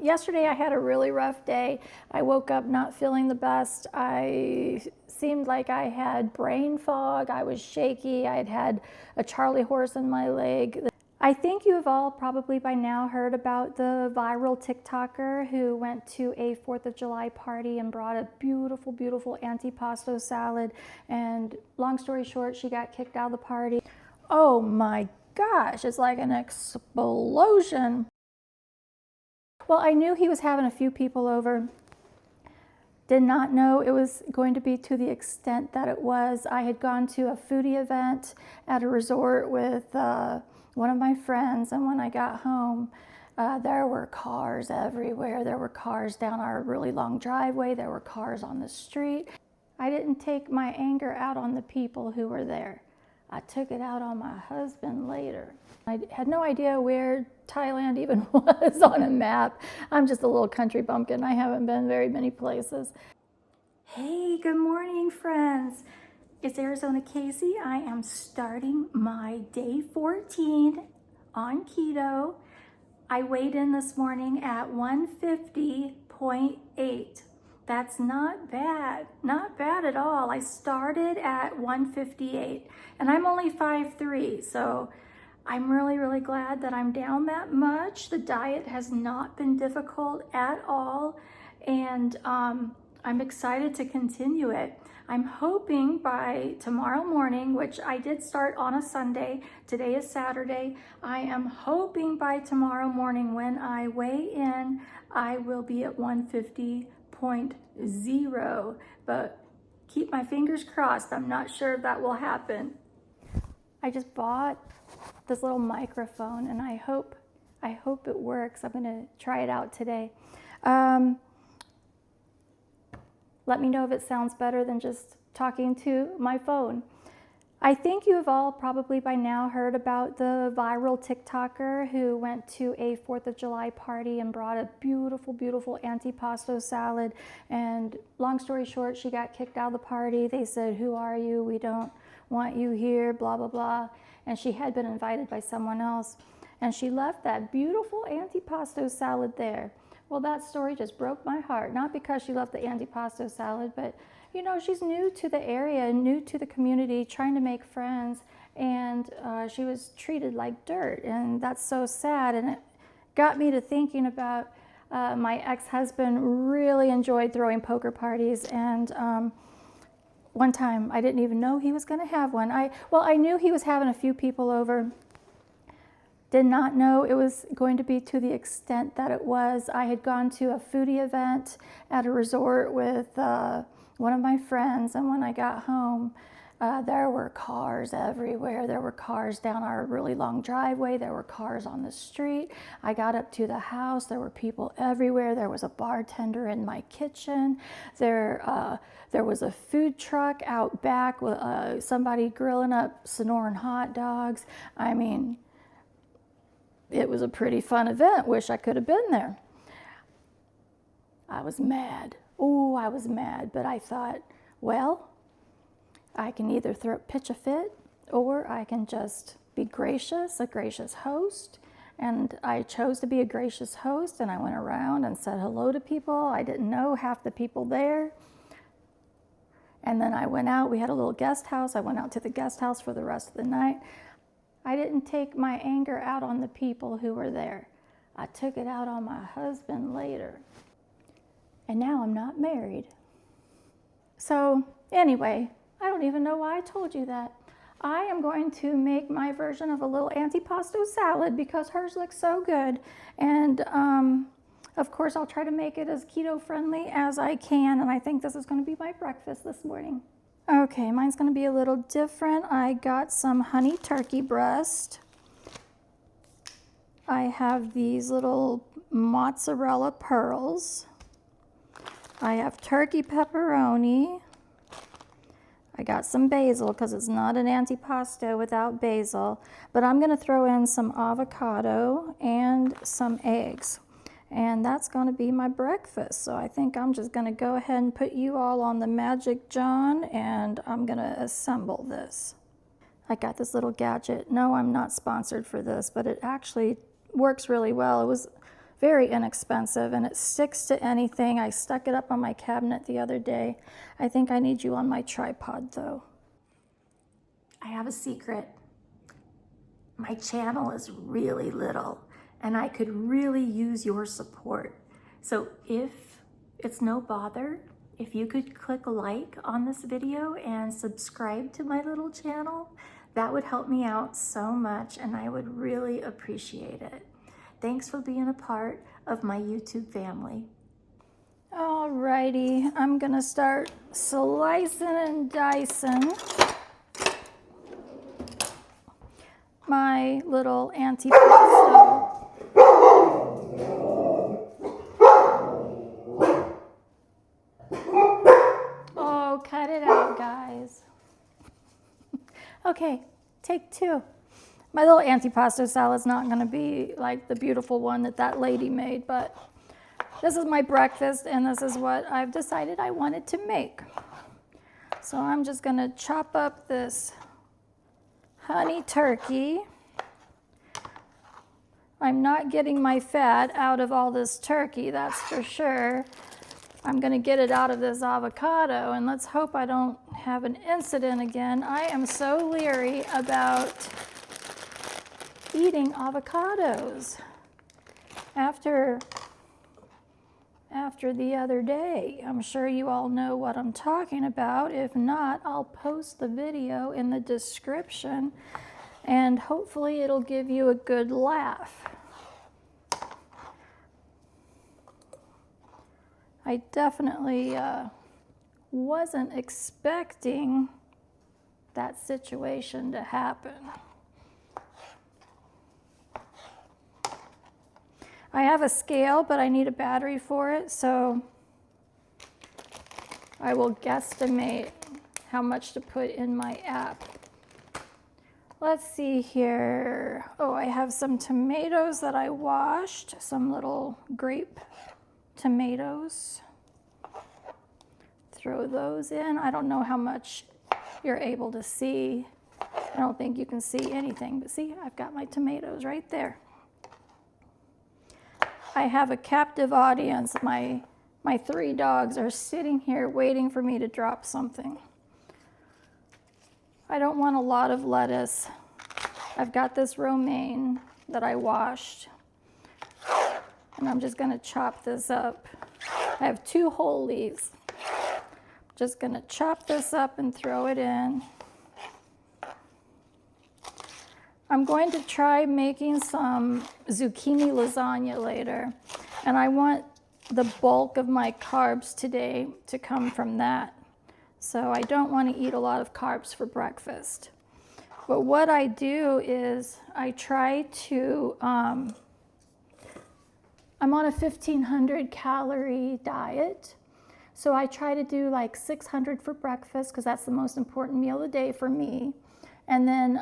Yesterday I had a really rough day. I woke up not feeling the best. I seemed like I had brain fog. I was shaky. I had had a Charlie horse in my leg. I think you have all probably by now heard about the viral TikToker who went to a 4th of July party and brought a beautiful, beautiful antipasto salad. And long story short, she got kicked out of the party. Oh my gosh, it's like an explosion. Well, I knew he was having a few people over. Did not know it was going to be to the extent that it was. I had gone to a foodie event at a resort with one of my friends, and when I got home, there were cars everywhere. There were cars down our really long driveway. There were cars on the street. I didn't take my anger out on the people who were there. I took it out on my husband later. I had no idea where Thailand even was on a map. I'm just a little country bumpkin. I haven't been very many places. Hey, good morning, friends. It's Arizona Casey. I am starting my day 14 on keto. I weighed in this morning at 150.8. That's not bad at all. I started at 158 and I'm only 5'3", so I'm really glad that I'm down that much. The diet has not been difficult at all, and I'm excited to continue it. I'm hoping by tomorrow morning, which I did start on a Sunday, today is Saturday, I am hoping by tomorrow morning when I weigh in, I will be at 150.0, but keep my fingers crossed. I'm not sure if that will happen. I just bought this little microphone and I hope it works. I'm gonna try it out today. Let me know if it sounds better than just talking to my phone. I think you have all probably by now heard about the viral TikToker who went to a 4th of July party and brought a beautiful, beautiful antipasto salad. And long story short, she got kicked out of the party. They said, "Who are you? We don't want you here," blah, blah, blah. And she had been invited by someone else. And she left that beautiful antipasto salad there. Well, that story just broke my heart, not because she left the antipasto salad, but you know, she's new to the area, new to the community, trying to make friends, and she was treated like dirt, and that's so sad. And it got me to thinking about my ex-husband really enjoyed throwing poker parties, and one time I didn't even know he was going to have one. I knew he was having a few people over. Did not know it was going to be to the extent that it was. I had gone to a foodie event at a resort with one of my friends, and when I got home, there were cars everywhere. There were cars down our really long driveway. There were cars on the street. I got up to the house. There were people everywhere. There was a bartender in my kitchen. There was a food truck out back with somebody grilling up Sonoran hot dogs. I mean, it was a pretty fun event. Wish I could have been there. I was mad. Oh, I was mad. But I thought, well, I can either pitch a fit, or I can just be gracious, a gracious host. And I chose to be a gracious host, and I went around and said hello to people. I didn't know half the people there. And then I went out. We had a little guest house. I went out to the guest house for the rest of the night. I didn't take my anger out on the people who were there. I took it out on my husband later. And now I'm not married. So anyway, I don't even know why I told you that. I am going to make my version of a little antipasto salad because hers looks so good. And of course, I'll try to make it as keto friendly as I can. And I think this is going to be my breakfast this morning. Okay, mine's going to be a little different. I got some honey turkey breast. I have these little mozzarella pearls. I have turkey pepperoni. I got some basil because it's not an antipasto without basil, but I'm going to throw in some avocado and some eggs. And that's going to be my breakfast. So I think I'm just going to go ahead and put you all on the Magic John, and I'm going to assemble this. I got this little gadget. No, I'm not sponsored for this, but it actually works really well. It was very inexpensive, and it sticks to anything. I stuck it up on my cabinet the other day. I think I need you on my tripod though. I have a secret. My channel is really little and I could really use your support. So if it's no bother, if you could click like on this video and subscribe to my little channel, that would help me out so much and I would really appreciate it. Thanks for being a part of my YouTube family. Alrighty, I'm gonna start slicing and dicing my little antipasto. Oh, cut it out, guys. Okay, take two. My little antipasto salad is not going to be like the beautiful one that lady made, but this is my breakfast and this is what I've decided I wanted to make. So I'm just going to chop up this honey turkey. I'm not getting my fat out of all this turkey, that's for sure. I'm going to get it out of this avocado, and let's hope I don't have an incident again. I am so leery about eating avocados after the other day. I'm sure you all know what I'm talking about. If not, I'll post the video in the description and hopefully it'll give you a good laugh. I definitely wasn't expecting that situation to happen. I have a scale, but I need a battery for it, so I will guesstimate how much to put in my app. Let's see here. Oh, I have some tomatoes that I washed, some little grape tomatoes. Throw those in. I don't know how much you're able to see. I don't think you can see anything, but see, I've got my tomatoes right there. I have a captive audience. My 3 dogs are sitting here waiting for me to drop something. I don't want a lot of lettuce. I've got this romaine that I washed, and I'm just going to chop this up. I have 2 whole leaves. Just going to chop this up and throw it in. I'm going to try making some zucchini lasagna later, and I want the bulk of my carbs today to come from that. So I don't want to eat a lot of carbs for breakfast. But what I do is I try to, I'm on a 1,500 calorie diet. So I try to do like 600 for breakfast because that's the most important meal of the day for me. And then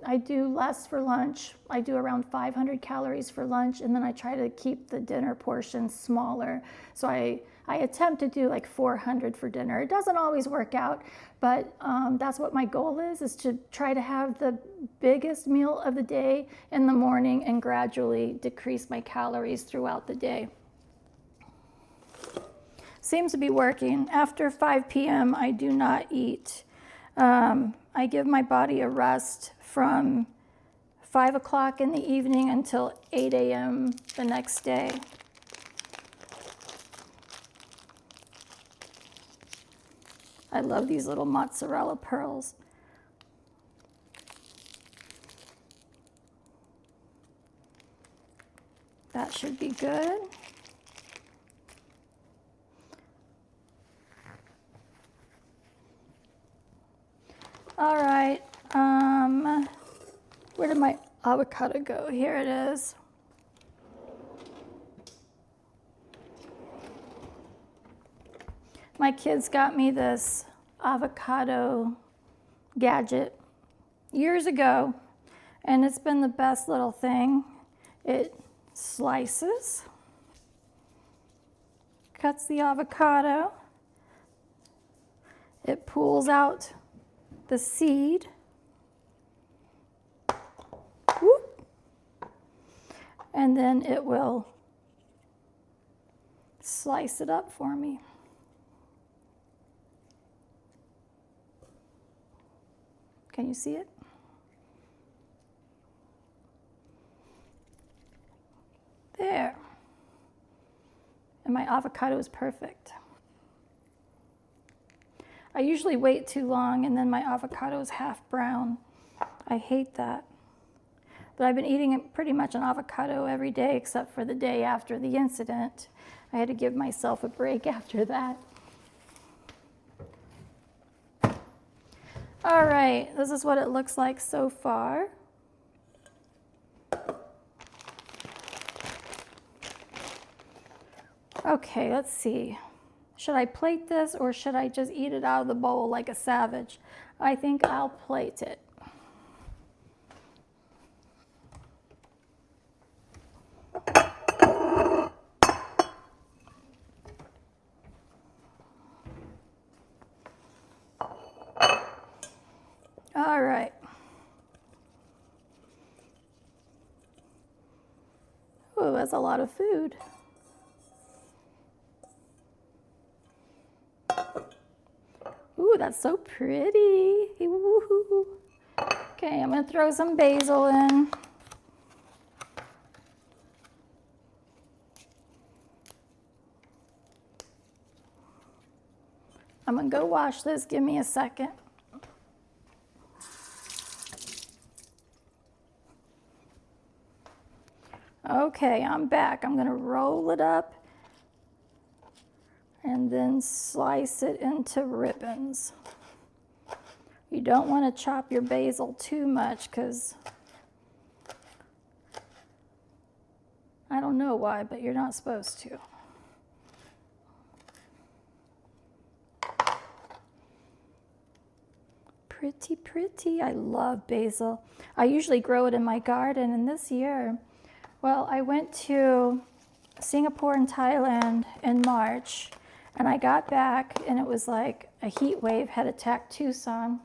I do less for lunch. I do around 500 calories for lunch, and then I try to keep the dinner portion smaller. So I attempt to do like 400 for dinner. It doesn't always work out, but that's what my goal is to try to have the biggest meal of the day in the morning and gradually decrease my calories throughout the day. Seems to be working. After 5 p.m., I do not eat. I give my body a rest from 5 o'clock in the evening until 8 a.m. the next day. I love these little mozzarella pearls. That should be good. All right, where did my avocado go? Here it is. My kids got me this avocado gadget years ago, and it's been the best little thing. It slices, cuts the avocado, it pulls out the seed, whoop, and then it will slice it up for me. Can you see it? There. And my avocado is perfect. I usually wait too long and then my avocado is half brown. I hate that. But I've been eating pretty much an avocado every day except for the day after the incident. I had to give myself a break after that. All right, this is what it looks like so far. Okay, let's see. Should I plate this or should I just eat it out of the bowl like a savage? I think I'll plate it. All right. Ooh, that's a lot of food. Ooh, that's so pretty. Woo-hoo. Okay, I'm gonna throw some basil in. I'm gonna go wash this. Give me a second. Okay, I'm back. I'm gonna roll it up and then slice it into ribbons. You don't want to chop your basil too much because I don't know why, but you're not supposed to. Pretty, pretty. I love basil. I usually grow it in my garden, and this year, well, I went to Singapore and Thailand in March, and I got back, and it was like a heat wave had attacked Tucson,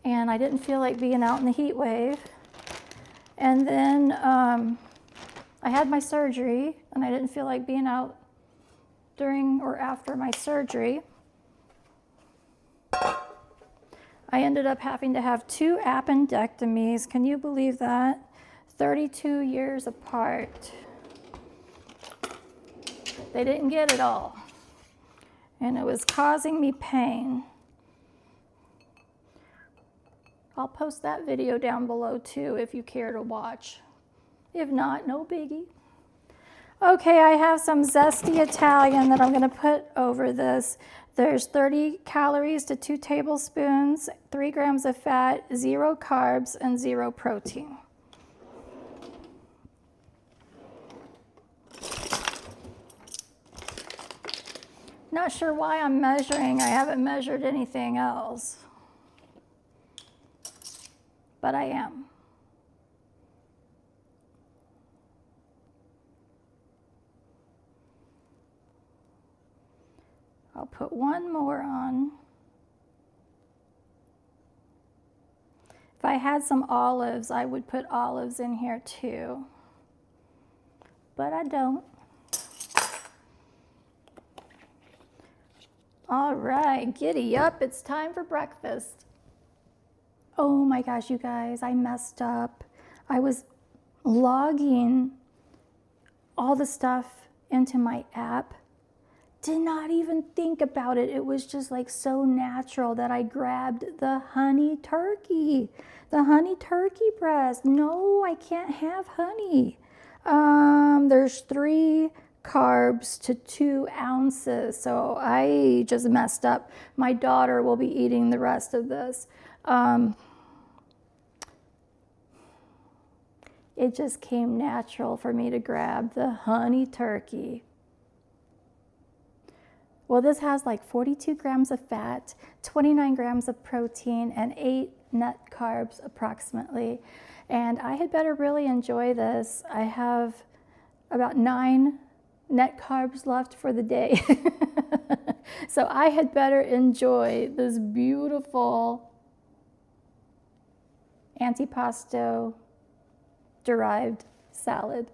and I didn't feel like being out in the heat wave. And then I had my surgery, and I didn't feel like being out during or after my surgery. I ended up having to have 2 appendectomies. Can you believe that? 32 years apart. They didn't get it all. And it was causing me pain. I'll post that video down below too if you care to watch. If not, no biggie. Okay, I have some zesty Italian that I'm gonna put over this. There's 30 calories to 2 tablespoons, 3 grams of fat, 0 carbs, and 0 protein. Not sure why I'm measuring. I haven't measured anything else. But I am. I'll put 1 more on. If I had some olives, I would put olives in here too. But I don't. All right, giddy up. It's time for breakfast. Oh my gosh, you guys, I messed up. I was logging all the stuff into my app. Did not even think about it. It was just like so natural that I grabbed the honey turkey breast. No, I can't have honey. There's 3 carbs to 2 ounces. So I just messed up. My daughter will be eating the rest of this. It just came natural for me to grab the honey turkey. Well, this has like 42 grams of fat, 29 grams of protein, and 8 net carbs approximately. And I had better really enjoy this. I have about 9 net carbs left for the day. So I had better enjoy this beautiful antipasto derived salad.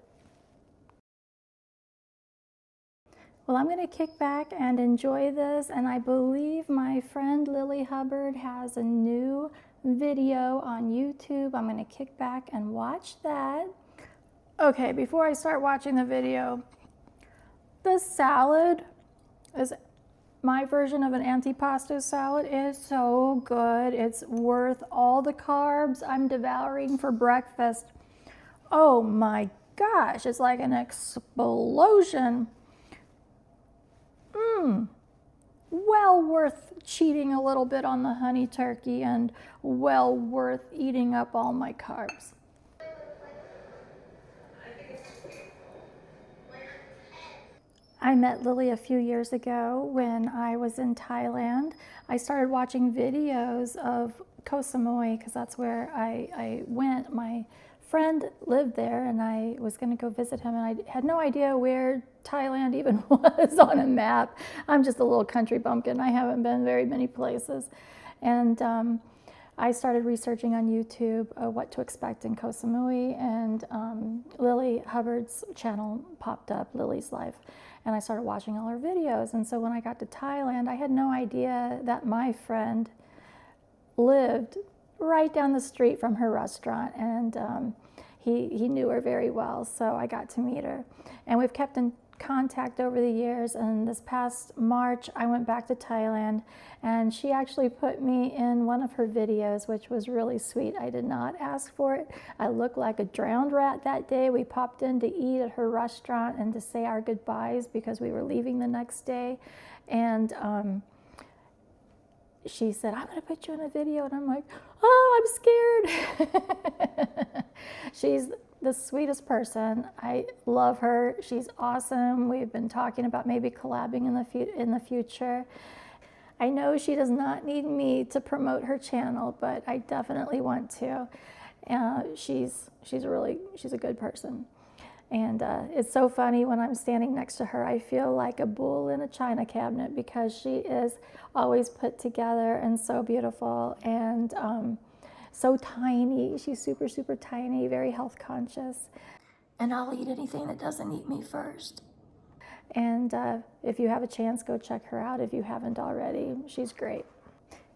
Well, I'm going to kick back and enjoy this, and I believe my friend Lily Hubbard has a new video on YouTube. I'm going to kick back and watch that. Okay, before I start watching the video, the salad is my version of an antipasto salad. Is so good. It's worth all the carbs I'm devouring for breakfast. Oh my gosh, it's like an explosion. Well worth cheating a little bit on the honey turkey and well worth eating up all my carbs. I met Lily a few years ago when I was in Thailand. I started watching videos of Koh Samui because that's where I went. My friend lived there and I was going to go visit him, and I had no idea where Thailand even was on a map. I'm just a little country bumpkin. I haven't been very many places. And I started researching on YouTube what to expect in Koh Samui, and Lily Hubbard's channel popped up, Lily's Life, and I started watching all her videos. And so when I got to Thailand, I had no idea that my friend lived right down the street from her restaurant, and he knew her very well, so I got to meet her. And we've kept in contact over the years, and this past March I went back to Thailand, and she actually put me in one of her videos, which was really sweet. I did not ask for it. I looked like a drowned rat that day. We popped in to eat at her restaurant and to say our goodbyes because we were leaving the next day, and she said, "I'm going to put you in a video," and I'm like, "Oh, I'm scared." She's the sweetest person. I love her. She's awesome. We've been talking about maybe collabing in the future. I know she does not need me to promote her channel, but I definitely want to. She's a good person. And it's so funny when I'm standing next to her, I feel like a bull in a china cabinet because she is always put together and so beautiful and so tiny. She's super, super tiny, very health conscious. And I'll eat anything that doesn't eat me first. And if you have a chance, go check her out if you haven't already. She's great.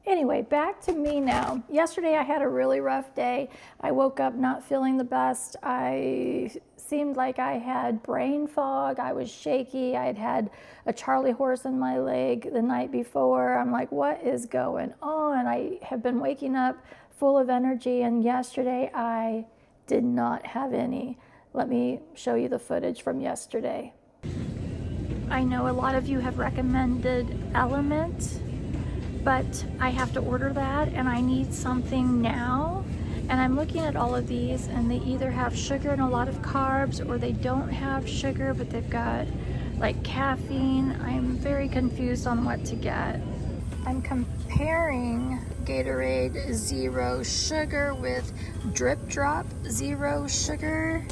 Anyway, back to me now. Yesterday I had a really rough day. I woke up not feeling the best. I seemed like I had brain fog. I was shaky. I had had a Charlie horse in my leg the night before. I'm like, what is going on? I have been waking up full of energy, and yesterday I did not have any. Let me show you the footage from yesterday. I know a lot of you have recommended Element, but I have to order that and I need something now. And I'm looking at all of these and they either have sugar and a lot of carbs, or they don't have sugar but they've got like caffeine. I'm very confused on what to get. I'm comparing Gatorade Zero Sugar with Drip Drop Zero Sugar.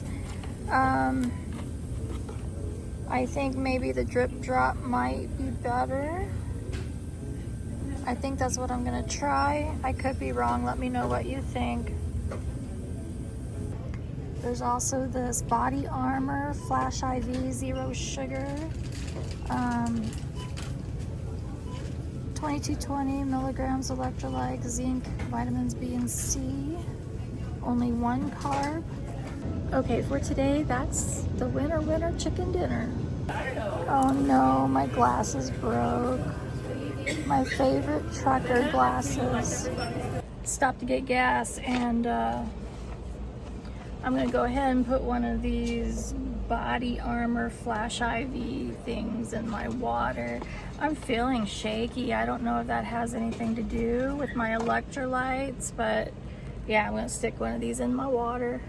I think maybe the Drip Drop might be better. I think that's what I'm gonna try. I could be wrong. Let me know what you think. There's also this Body Armor Flash IV Zero Sugar. 2220 milligrams electrolytes, zinc, vitamins B and C. Only 1 carb. Okay, for today, that's the winner chicken dinner. Oh no, my glasses broke. My favorite trucker glasses. Stopped to get gas, and I'm gonna go ahead and put one of these Body Armor Flash IV things in my water. I'm feeling shaky. I don't know if that has anything to do with my electrolytes, but yeah, I'm gonna stick one of these in my water.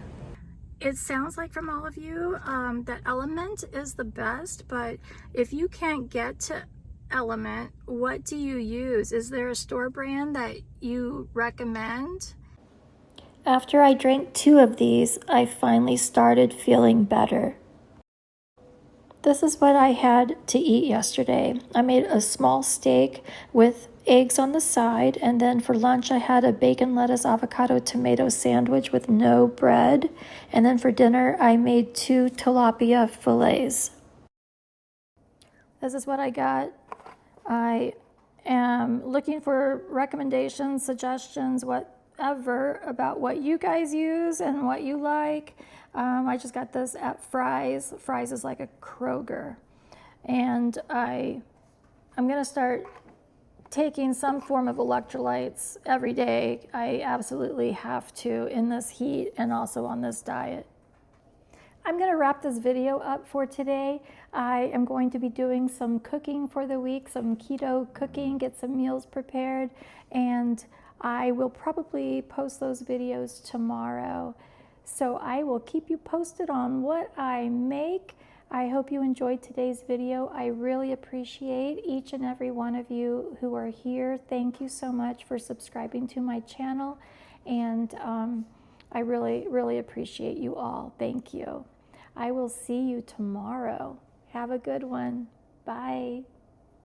It sounds like from all of you that Element is the best, but if you can't get to Element, what do you use? Is there a store brand that you recommend? After I drank 2 of these, I finally started feeling better. This is what I had to eat yesterday. I made a small steak with eggs on the side, and then for lunch I had a bacon, lettuce, avocado, tomato sandwich with no bread, and then for dinner I made 2 tilapia fillets. This is what I got. I am looking for recommendations, suggestions, whatever, about what you guys use and what you like. I just got this at Fry's. Fry's is like a Kroger. And I'm gonna start taking some form of electrolytes every day. I absolutely have to in this heat and also on this diet. I'm going to wrap this video up for today. I am going to be doing some cooking for the week, some keto cooking, get some meals prepared, and I will probably post those videos tomorrow. So I will keep you posted on what I make. I hope you enjoyed today's video. I really appreciate each and every one of you who are here. Thank you so much for subscribing to my channel, and I really, really appreciate you all. Thank you. I will see you tomorrow. Have a good one. Bye.